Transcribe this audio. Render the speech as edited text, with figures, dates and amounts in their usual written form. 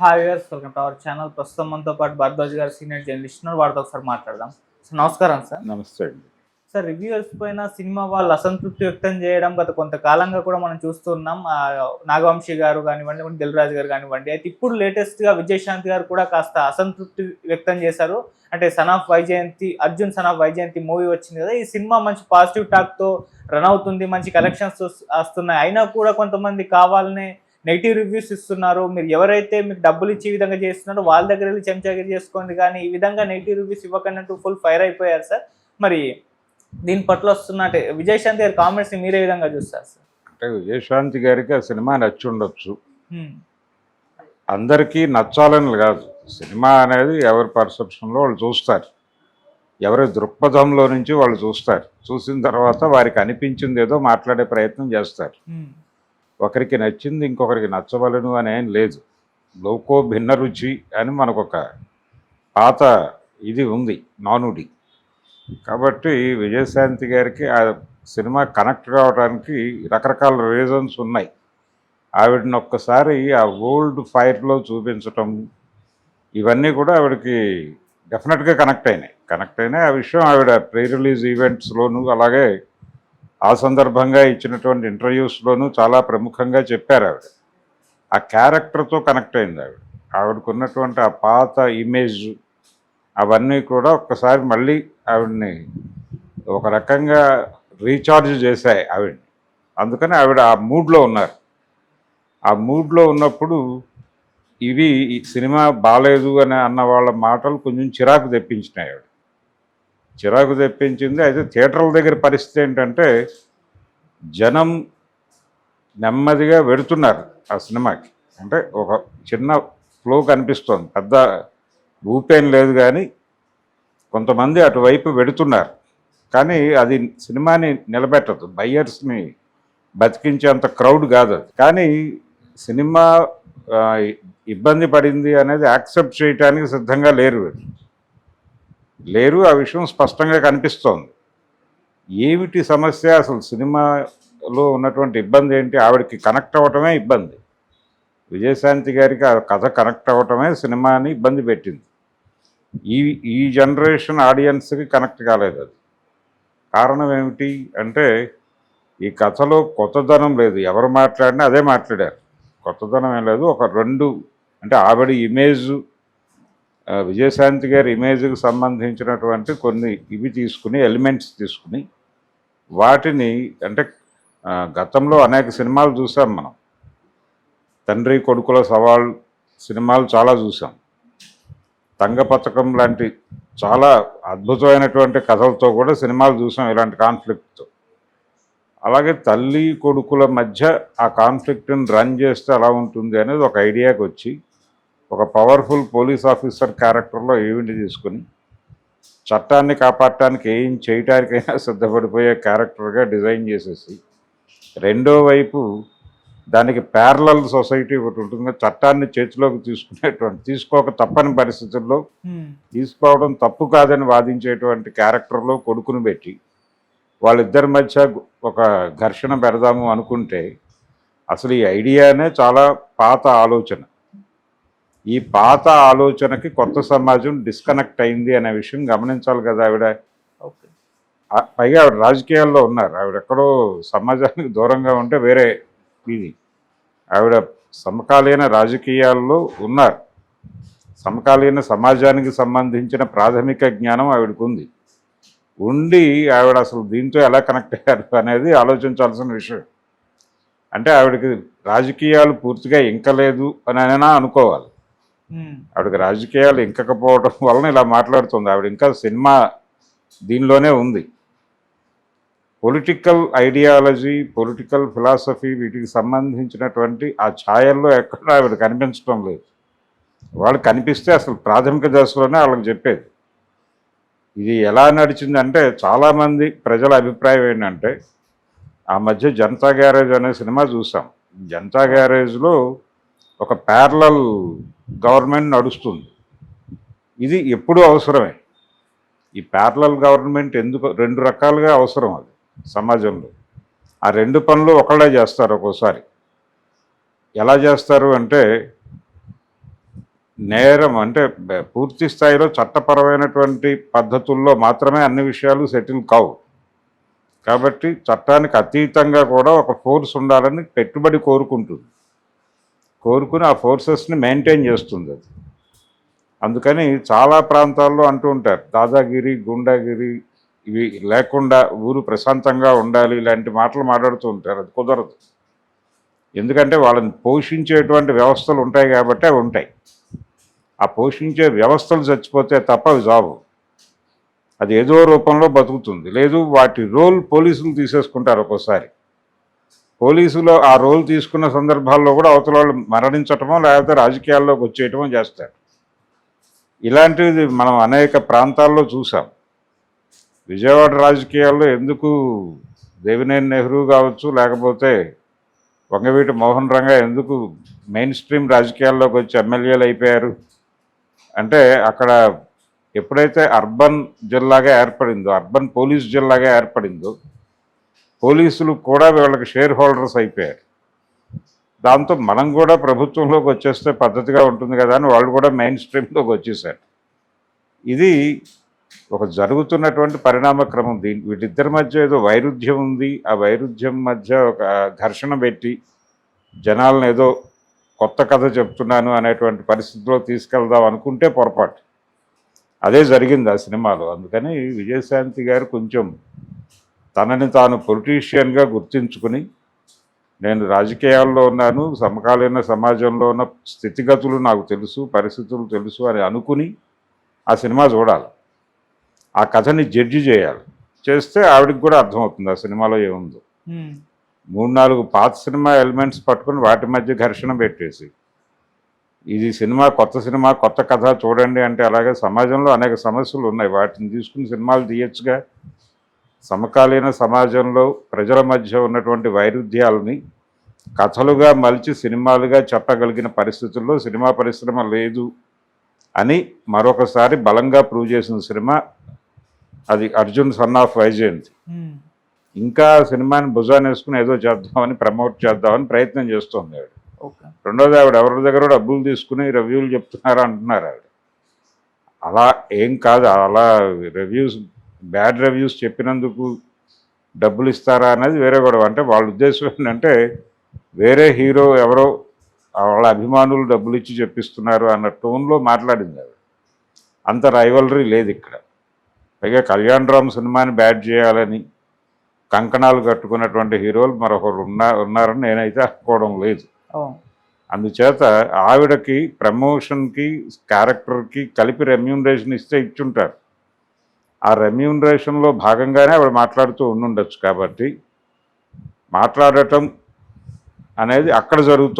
Hi viewers, welcome to our channel. ప్రస్తుతం మనతో పాటు భరద్వాజ్ గారు సీనియర్ జర్నలిస్ట్ ఉన్నారు. వారితో ఒకసారి మాట్లాడదాం. సో నమస్కారం సార్. నమస్తే అండి. సార్, రివ్యూవర్స్ పైన సినిమా వాళ్ళు అసంతృప్తి వ్యక్తం చేయడం గత కొంతకాలంగా కూడా మనం చూస్తున్నాం. నాగవంశీ గారు కానివ్వండి, దిల్ రాజు గారు కానివ్వండి. అయితే ఇప్పుడు లేటెస్ట్గా విజయశాంతి గారు కూడా కాస్త అసంతృప్తి వ్యక్తం చేశారు. అంటే Arjun son of Vyjayanthi movie వచ్చింది కదా, ఈ సినిమా మంచి పాజిటివ్ టాక్తో రన్ అవుతుంది, మంచి కలెక్షన్స్ వస్తున్నాయి. అయినా కూడా కొంతమంది కావాలనే నెగిటివ్ రివ్యూస్ ఇస్తున్నారు. మీరు ఎవరైతే మీకు డబ్బులు ఇచ్చి ఈ విధంగా చేస్తున్నారో వాళ్ళ దగ్గర వెళ్ళి చెంచాగిరి చేసుకోండి, కానీ ఈ విధంగా నెగిటివ్ రివ్యూస్ ఇవ్వకండి అంటూ ఫుల్ ఫైర్ అయిపోయారు సార్. మరి దీని పట్ల వస్తున్నట్టే విజయశాంతి గారి కామెంట్స్ ని మీరే విధంగా చూస్తారు సార్? అంటే విజయశాంతి గారికి ఆ సినిమా నచ్చి ఉండొచ్చు, అందరికీ నచ్చాలని కాదు. సినిమా అనేది ఎవరి పర్సెప్షన్లో వాళ్ళు చూస్తారు, ఎవరి దృక్పథంలో నుంచి వాళ్ళు చూస్తారు. చూసిన తర్వాత వారికి అనిపించింది ఏదో మాట్లాడే ప్రయత్నం చేస్తారు. ఒకరికి నచ్చింది ఇంకొకరికి నచ్చవలను అని ఏం లేదు. లోకో భిన్న రుచి అని మనకొక పాత ఇది ఉంది, నానుడి. కాబట్టి విజయశాంతి గారికి ఆ సినిమా కనెక్ట్ కావడానికి రకరకాల రీజన్స్ ఉన్నాయి. ఆవిడని ఒక్కసారి ఆ ఓల్డ్ ఫైర్లో చూపించటం, ఇవన్నీ కూడా ఆవిడకి డెఫినెట్గా కనెక్ట్ అయినాయి. ఆ విషయం ఆవిడ ప్రీ రిలీజ్ ఈవెంట్స్లోనూ అలాగే ఆ సందర్భంగా ఇచ్చినటువంటి ఇంటర్వ్యూస్లోనూ చాలా ప్రముఖంగా చెప్పారు. ఆ క్యారెక్టర్తో కనెక్ట్ అయింది ఆవిడకున్నటువంటి ఆ పాత ఇమేజ్, అవన్నీ కూడా ఒక్కసారి మళ్ళీ ఆవిడని ఒక రకంగా రీఛార్జ్ చేశాయి ఆవిడని. అందుకని ఆవిడ ఆ మూడ్లో ఉన్నారు. ఆ మూడ్లో ఉన్నప్పుడు ఈ సినిమా బాగాలేదు అని అన్న వాళ్ళ మాటలు కొంచెం చిరాకు తెప్పించినాయి. చిరాకు తెప్పించింది. అయితే థియేటర్ల దగ్గర పరిస్థితి ఏంటంటే జనం నెమ్మదిగా వెడుతున్నారు ఆ సినిమాకి. అంటే ఒక చిన్న ఫ్లో కనిపిస్తోంది, పెద్ద ఊపేం లేదు, కానీ కొంతమంది అటువైపు వెడుతున్నారు. కానీ అది సినిమాని నిలబెట్టదు, బయ్యర్స్ని బతికించేంత క్రౌడ్ కాదు అది. కానీ సినిమా ఇబ్బంది పడింది అనేది యాక్సెప్ట్ చేయడానికి సిద్ధంగా లేరు. ఆ విషయం స్పష్టంగా కనిపిస్తోంది. ఏమిటి సమస్య, అసలు సినిమాలో ఉన్నటువంటి ఇబ్బంది ఏంటి? ఆవిడకి కనెక్ట్ అవ్వటమే ఇబ్బంది. విజయశాంతి గారికి ఆ కథ కనెక్ట్ అవ్వటమే సినిమాని ఇబ్బంది పెట్టింది. ఈ జనరేషన్ ఆడియన్స్కి కనెక్ట్ కాలేదు. అది కారణం ఏమిటి అంటే ఈ కథలో కొత్తదనం లేదు. ఎవరు మాట్లాడినా అదే మాట్లాడారు, కొత్తదనం ఏం లేదు. ఒక రెండు అంటే ఆవిడ ఇమేజ్, విజయశాంతి గారి ఇమేజ్కి సంబంధించినటువంటి కొన్ని ఎలిమెంట్స్ తీసుకుని వాటిని, అంటే గతంలో అనేక సినిమాలు చూసాం మనం. తండ్రి కొడుకుల సవాల్ సినిమాలు చాలా చూసాం. తంగపతకం లాంటి చాలా అద్భుతమైనటువంటి కథలతో కూడా సినిమాలు చూసాం, ఇలాంటి కాన్ఫ్లిక్ట్తో. అలాగే తల్లి కొడుకుల మధ్య ఆ కాన్ఫ్లిక్ట్ని రన్ చేస్తే ఎలా ఉంటుంది అనేది ఒక ఐడియాకి వచ్చి ఒక పవర్ఫుల్ పోలీస్ ఆఫీసర్ క్యారెక్టర్లో ఈవెంట్ తీసుకుని చట్టాన్ని కాపాడటానికి ఏం చేయటానికైనా సిద్ధపడిపోయే క్యారెక్టర్గా డిజైన్ చేసేసి, రెండో వైపు దానికి ప్యారలల్ సొసైటీ ఒకటి ఉంటుంది, చట్టాన్ని చేతిలోకి తీసుకోక తప్పని పరిస్థితుల్లో తీసుకోవడం తప్పు కాదని వాదించేటువంటి క్యారెక్టర్లో కొడుకుని పెట్టి వాళ్ళిద్దరి మధ్య ఒక ఘర్షణ పెడదాము అనుకుంటే, అసలు ఈ ఐడియానే చాలా పాత ఆలోచన. ఈ పాత ఆలోచనకి కొత్త సమాజం డిస్కనెక్ట్ అయింది అనే విషయం గమనించాలి కదా ఆవిడ. పైగా ఆవిడ రాజకీయాల్లో ఉన్నారు, ఆవిడ ఎక్కడో సమాజానికి దూరంగా ఉంటే వేరే ఇది. ఆవిడ సమకాలీన రాజకీయాల్లో ఉన్నారు, సమకాలీన సమాజానికి సంబంధించిన ప్రాథమిక జ్ఞానం ఆవిడకు ఉండి ఆవిడ అసలు దీంతో ఎలా కనెక్ట్ అయ్యారు అనేది ఆలోచించాల్సిన విషయం. అంటే ఆవిడకి రాజకీయాలు పూర్తిగా ఇంకలేదు అని అయినా అనుకోవాలి. ఆవిడకి రాజకీయాలు ఇంకకపోవడం వలన ఇలా మాట్లాడుతుంది. ఆవిడ ఇంకా సినిమా దీనిలోనే ఉంది. పొలిటికల్ ఐడియాలజీ, పొలిటికల్ ఫిలాసఫీ, వీటికి సంబంధించినటువంటి ఆ ఛాయల్లో ఎక్కడ ఆవిడ కనిపించడం లేదు. వాళ్ళు కనిపిస్తే అసలు ప్రాథమిక దశలోనే వాళ్ళకి చెప్పేది. ఇది ఎలా నడిచిందంటే చాలామంది ప్రజల అభిప్రాయం ఏంటంటే, ఆ మధ్య జనతా గ్యారేజ్ అనే సినిమా చూసాం. జనతా గ్యారేజ్లో ఒక ప్యారలల్ గవర్నమెంట్ నడుస్తుంది. ఇది ఎప్పుడూ అవసరమే. ఈ ప్యారలల్ గవర్నమెంట్ ఎందుకు రెండు రకాలుగా అవసరం అది సమాజంలో. ఆ రెండు పనులు ఒకళ్ళే చేస్తారు ఒక్కోసారి. ఎలా చేస్తారు అంటే, నేరం అంటే పూర్తి స్థాయిలో చట్టపరమైనటువంటి పద్ధతుల్లో మాత్రమే అన్ని విషయాలు సెటిల్ కావు. కాబట్టి చట్టానికి అతీతంగా కూడా ఒక ఫోర్స్ ఉండాలని పెట్టుబడి కోరుకుంటుంది. కోరుకుని ఆ ఫోర్సెస్ని మెయింటైన్ చేస్తుంది అది. అందుకని చాలా ప్రాంతాల్లో అంటూ ఉంటారు, దాదాగిరి, గుండాగిరి ఇవి లేకుండా ఊరు ప్రశాంతంగా ఉండాలి, ఇలాంటి మాటలు మాట్లాడుతూ ఉంటారు. అది కుదరదు. ఎందుకంటే వాళ్ళని పోషించేటువంటి వ్యవస్థలు ఉంటాయి కాబట్టి అవి ఉంటాయి. ఆ పోషించే వ్యవస్థలు చచ్చిపోతే తప్ప అవి జాబు. అది ఏదో రూపంలో బతుకుతుంది. లేదు వాటి రోల్ పోలీసులు తీసేసుకుంటారు. ఒక్కోసారి పోలీసులు ఆ రోల్ తీసుకున్న సందర్భాల్లో కూడా అవతల వాళ్ళు మరణించటమో లేకపోతే రాజకీయాల్లోకి వచ్చేయటమో చేస్తారు. ఇలాంటిది మనం అనేక ప్రాంతాల్లో చూసాం. విజయవాడ రాజకీయాల్లో ఎందుకు దేవినేని నెహ్రూ కావచ్చు, లేకపోతే వంగవీటి మోహన్ రంగా ఎందుకు మెయిన్ స్ట్రీమ్ రాజకీయాల్లోకి వచ్చి ఎమ్మెల్యేలు అయిపోయారు అంటే, అక్కడ ఎప్పుడైతే అర్బన్ జిల్లాగా ఏర్పడిందో, అర్బన్ పోలీస్ జిల్లాగా ఏర్పడిందో, పోలీసులు కూడా వీళ్ళకి షేర్ హోల్డర్స్ అయిపోయారు. దాంతో మనం కూడా ప్రభుత్వంలోకి వచ్చేస్తే పద్ధతిగా ఉంటుంది కదా అని వాళ్ళు కూడా మెయిన్ స్ట్రీమ్లోకి వచ్చేసారు. ఇది ఒక జరుగుతున్నటువంటి పరిణామ క్రమం. వీటిద్దరి మధ్య ఏదో వైరుధ్యం ఉంది. ఆ వైరుధ్యం మధ్య ఒక ఘర్షణ పెట్టి జనాలను ఏదో కొత్త కథ చెప్తున్నాను అనేటువంటి పరిస్థితిలో తీసుకెళ్దాం అనుకుంటే పొరపాటు. అదే జరిగింది ఆ సినిమాలో. అందుకని విజయశాంతి గారు కొంచెం తనని తాను పొలిటీషియన్గా గుర్తించుకుని, నేను రాజకీయాల్లో ఉన్నాను, సమకాలీన సమాజంలో ఉన్న స్థితిగతులు నాకు తెలుసు, పరిస్థితులు తెలుసు అని అనుకుని ఆ సినిమా చూడాలి. ఆ కథని జడ్జి చేయాలి. చేస్తే ఆవిడకి కూడా అర్థమవుతుంది ఆ సినిమాలో ఏముందో. 3-4 పాత సినిమా ఎలిమెంట్స్ పట్టుకుని వాటి మధ్య ఘర్షణ పెట్టేసి, ఇది సినిమా, కొత్త సినిమా, కొత్త కథ చూడండి అంటే, అలాగే సమాజంలో అనేక సమస్యలు ఉన్నాయి, వాటిని తీసుకుని సినిమాలు తీయచ్చుగా. సమకాలీన సమాజంలో ప్రజల మధ్య ఉన్నటువంటి వైరుధ్యాలని కథలుగా మలిచి సినిమాలుగా చెప్పగలిగిన పరిస్థితుల్లో సినిమా పరిశ్రమ లేదు అని మరొకసారి బలంగా ప్రూవ్ చేసిన సినిమా అది అర్జున్ సన్ ఆఫ్ వైజయంతి. ఇంకా సినిమాని భుజాన్ని వేసుకుని ఏదో చేద్దామని, ప్రమోట్ చేద్దామని ప్రయత్నం చేస్తుంది ఆవిడ. రెండోది, ఆవిడ ఎవరి దగ్గర డబ్బులు తీసుకుని రివ్యూలు చెప్తున్నారు అంటున్నారు ఆవిడ. అలా ఏం కాదు. అలా రివ్యూస్, బ్యాడ్ రివ్యూస్ చెప్పినందుకు డబ్బులు ఇస్తారా అనేది వేరే గొడవ. అంటే వాళ్ళ ఉద్దేశం ఏంటంటే, వేరే హీరో ఎవరో వాళ్ళ అభిమానులు డబ్బులు ఇచ్చి చెప్పిస్తున్నారు అన్న టోన్లో మాట్లాడింది ఆవిడ. అంత రైవలరీ లేదు ఇక్కడ. పైగా కళ్యాణ్ రామ్ సినిమాని బ్యాడ్ చేయాలని కంకణాలు కట్టుకున్నటువంటి హీరోలు మరొకరు ఉన్నారని నేనైతే అనుకోవడం లేదు. అందుచేత ఆవిడకి ప్రమోషన్కి, క్యారెక్టర్కి కలిపి రెమ్యూనరేషన్ ఇస్తే ఇచ్చుంటారు. ఆ రెమ్యూనరేషన్లో భాగంగానే ఆవిడ మాట్లాడుతూ ఉండుండొచ్చు. కాబట్టి మాట్లాడటం అనేది అక్కడ జరుగుతుంది.